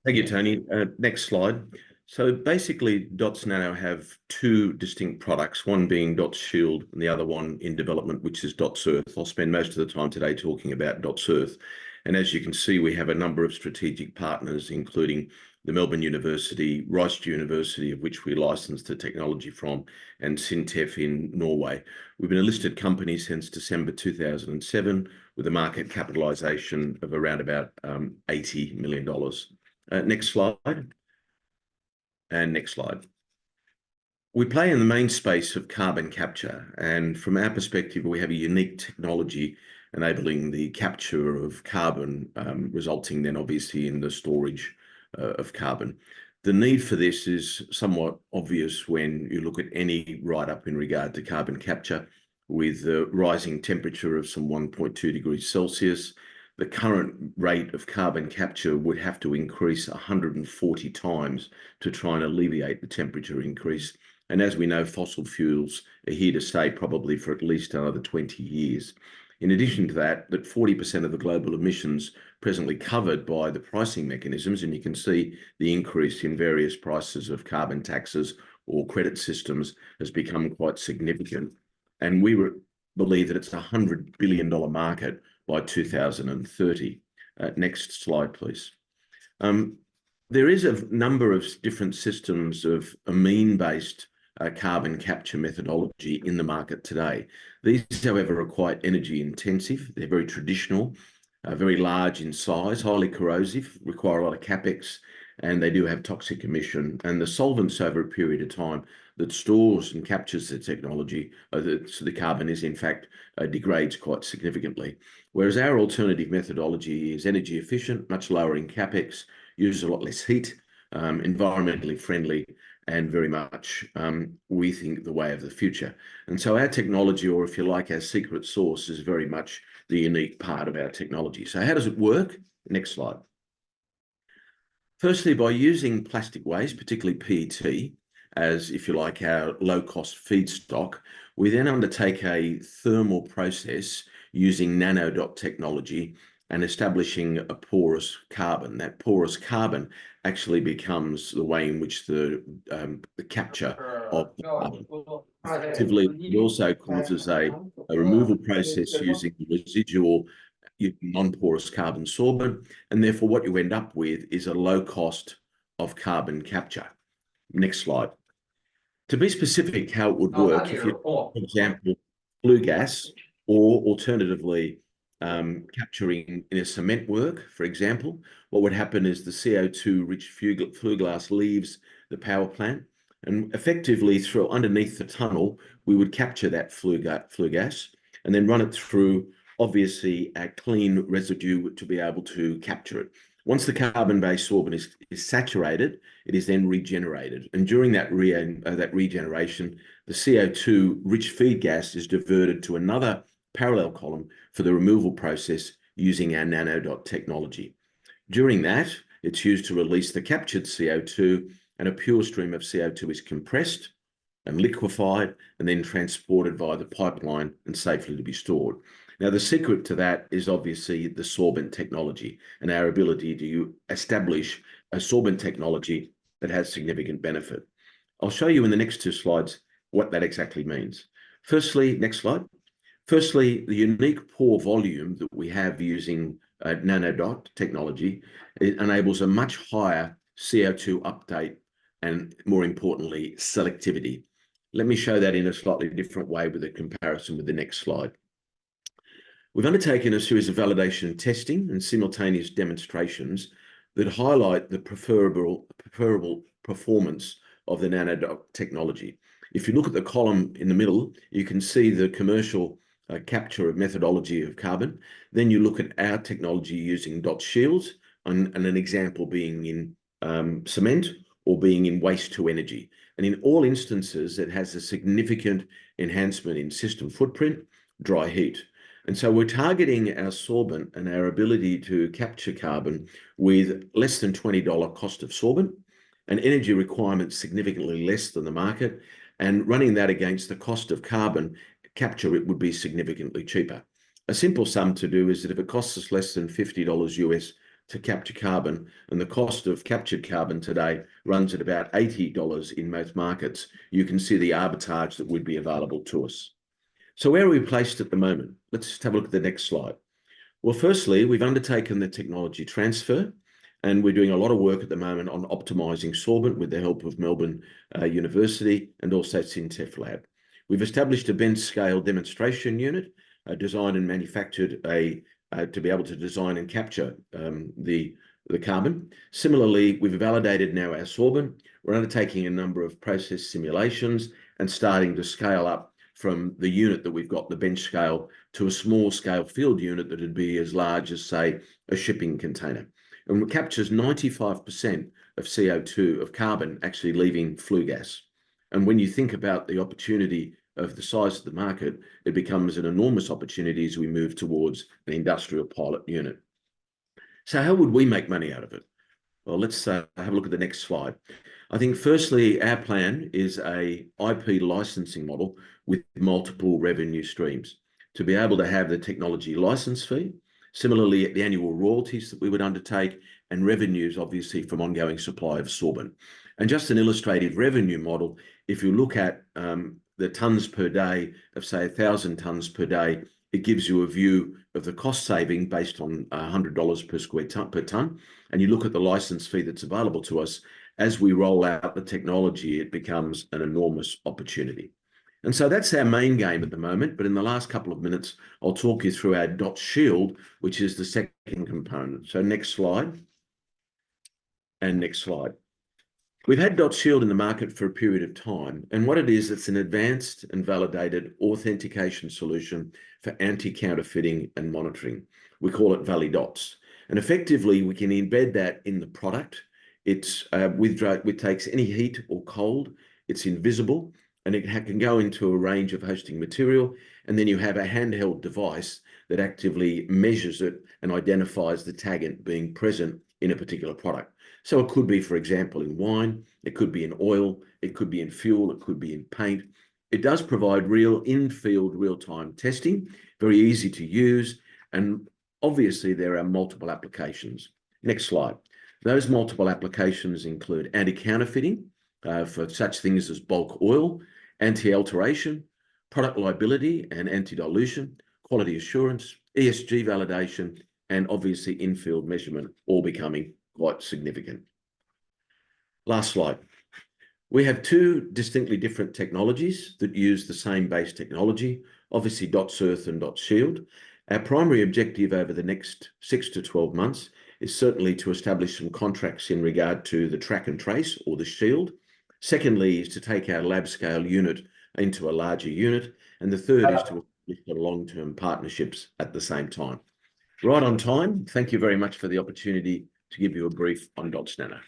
Thank you, Tony. Next slide. So basically, Dotz Nano have two distinct products, one being Dotz Shield and the other one in development, which is Dotz Earth. I'll spend most of the time today talking about Dotz Earth. And as you can see, we have a number of strategic partners, including the Melbourne University, Roadshow University, of which we licensed the technology from, and Sintef in Norway. We've been a listed company since December 2007 with a market capitalisation of around about $80 million. Next slide. And next slide. We play in the main space of carbon capture, and from our perspective, we have a unique technology enabling the capture of carbon, resulting then obviously in the storage of carbon. The need for this is somewhat obvious when you look at any write-up in regard to carbon capture. With the rising temperature of some 1.2 degrees Celsius, the current rate of carbon capture would have to increase 140 times to try and alleviate the temperature increase. And as we know, fossil fuels are here to stay probably for at least another 20 years. In addition to that 40% of the global emissions presently covered by the pricing mechanisms, and you can see the increase in various prices of carbon taxes or credit systems has become quite significant. And we believe that it's a $100 billion market by 2030. Next slide, please. There is a number of different systems of amine-based carbon capture methodology in the market today. These, however, are quite energy intensive. They're very traditional, very large in size, highly corrosive, require a lot of capex, and they do have toxic emission. And the solvents over a period of time that stores and captures the technology, so the carbon is in fact degrades quite significantly. Whereas our alternative methodology is energy efficient, much lower in capex, uses a lot less heat, environmentally friendly, and very much, we think, the way of the future. And so our technology, or if you like, our secret sauce, is very much the unique part of our technology. So how does it work? Next slide. Firstly, by using plastic waste, particularly PET, as, if you like, our low-cost feedstock, we then undertake a thermal process using nanodot technology and establishing a porous carbon. That porous carbon actually becomes the way in which the capture of the carbon. Effectively, it also causes a removal process using the residual non-porous carbon sorbent, and therefore what you end up with is a low cost of carbon capture. Next slide. To be specific how it would work, if you, for example, flue gas, or alternatively capturing in a cement work, for example, what would happen is the CO2-rich flue gas leaves the power plant, and effectively through underneath the tunnel, we would capture that flue gas and then run it through, obviously, a clean residue to be able to capture it. Once the carbon-based sorbent is saturated, it is then regenerated. And during that regeneration, the CO2-rich feed gas is diverted to another parallel column for the removal process using our nanodot technology. During that, it's used to release the captured CO2, and a pure stream of CO2 is compressed and liquefied and then transported via the pipeline and safely to be stored. Now, the secret to that is obviously the sorbent technology and our ability to establish a sorbent technology that has significant benefit. I'll show you in the next two slides what that exactly means. Firstly, next slide. Firstly, the unique pore volume that we have using nanodot technology, it enables a much higher CO2 uptake and, more importantly, selectivity. Let me show that in a slightly different way with a comparison with the next slide. We've undertaken a series of validation testing and simultaneous demonstrations that highlight the preferable performance of the nanodot technology. If you look at the column in the middle, you can see the commercial capture of methodology of carbon. Then you look at our technology using Dotz shields, and an example being in cement or being in waste to energy. And in all instances, it has a significant enhancement in system footprint, dry heat. And so we're targeting our sorbent and our ability to capture carbon with less than $20 cost of sorbent, and energy requirements significantly less than the market, and running that against the cost of carbon capture, it would be significantly cheaper. A simple sum to do is that if it costs us less than $50 US to capture carbon, and the cost of captured carbon today runs at about $80 in most markets. You can see the arbitrage that would be available to us. So where are we placed at the moment? Let's just have a look at the next slide. Well, firstly, we've undertaken the technology transfer, and we're doing a lot of work at the moment on optimizing sorbent with the help of Melbourne University and also Syntef Lab. We've established a bench scale demonstration unit, designed and manufactured to be able to design and capture the carbon. Similarly, we've validated now our sorbent. We're undertaking a number of process simulations and starting to scale up from the unit that we've got, the bench scale, to a small scale field unit that would be as large as, say, a shipping container. And it captures 95% of CO2, of carbon, actually leaving flue gas. And when you think about the opportunity of the size of the market, it becomes an enormous opportunity as we move towards an industrial pilot unit. So how would we make money out of it? Well, let's have a look at the next slide. I think firstly, our plan is a IP licensing model with multiple revenue streams to be able to have the technology license fee, similarly the annual royalties that we would undertake, and revenues obviously from ongoing supply of sorbent. And just an illustrative revenue model, if you look at the tons per day of, say, 1,000 tons per day, it gives you a view of the cost saving based on $100 per ton. And you look at the license fee that's available to us, as we roll out the technology, it becomes an enormous opportunity. And so that's our main game at the moment. But in the last couple of minutes, I'll talk you through our Dotz Shield, which is the second component. So next slide. And next slide. We've had Dotz Shield in the market for a period of time, and what it is, it's an advanced and validated authentication solution for anti-counterfeiting and monitoring. We call it Valley Dotz, and effectively we can embed that in the product. It takes any heat or cold, it's invisible, and it can go into a range of hosting material, and then you have a handheld device that actively measures it and identifies the taggant being present in a particular product. So it could be, for example, in wine, it could be in oil, it could be in fuel, it could be in paint. It does provide real in-field, real-time testing, very easy to use, and obviously there are multiple applications. Next slide. Those multiple applications include anti-counterfeiting for such things as bulk oil, anti-alteration, product liability and anti-dilution, quality assurance, ESG validation, and obviously in-field measurement, all becoming quite significant. Last slide. We have two distinctly different technologies that use the same base technology, obviously Dotz Earth and Dotz Shield. Our primary objective over the next 6 to 12 months is certainly to establish some contracts in regard to the track and trace, or the Shield. Secondly is to take our lab scale unit into a larger unit. And the third is to establish long-term partnerships at the same time. Right on time. Thank you very much for the opportunity to give you a brief on Dotz Nano.